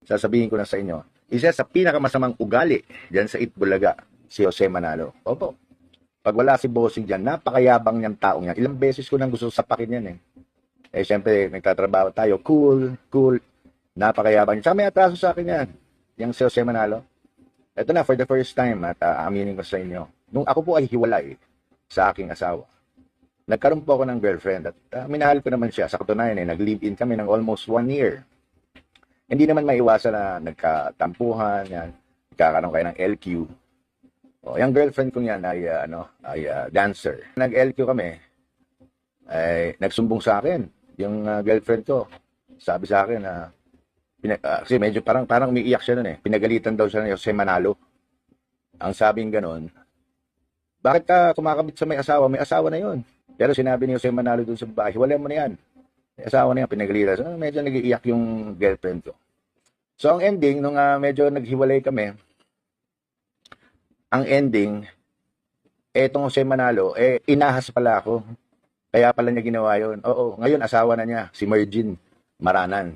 sasabihin ko na sa inyo, isa sa pinakamasamang ugali diyan sa Itbulaga, si Jose Manalo. Opo. Pag wala si Bossing diyan, napakayabang niyang taong yan. Ilang beses ko nang gusto sapakin yan eh. Eh, syempre, nagtatrabaho tayo. Cool, cool. Napakayabang. Tsaka may atraso sa akin yan. Yung si Jose Manalo. Ito na, for the first time, at aminin ko sa inyo. Nung ako po ay hiwalay sa aking asawa, nagkaroon po ako ng girlfriend. At minahal ko naman siya. Sa katunayan, nag-live-in kami ng almost 1 year. Hindi naman maiwasan na nagkatampuhan, yan. Nagkakaroon kayo ng LQ. O, yung girlfriend ko yan ay, dancer. Nag-LQ kami. Ay, nagsumbong sa akin. Yung girlfriend ko, sabi sa akin na, kasi medyo parang umiiyak siya nun eh. Pinagalitan daw siya ni Jose Manalo. Ang sabing ganon, bakit ka kumakabit sa may asawa? May asawa na yon. Pero sinabi ni Jose Manalo dun sa babae, hiwalay mo na yan. May asawa na yan, pinagalitan. So, medyo nag-iiyak yung girlfriend ko. So, ang ending, nung medyo naghiwalay kami, ang ending, etong Jose Manalo, inahas pala ako. Kaya pala niya ginawa yun. Oo, ngayon asawa na niya, si Mergin Maranan.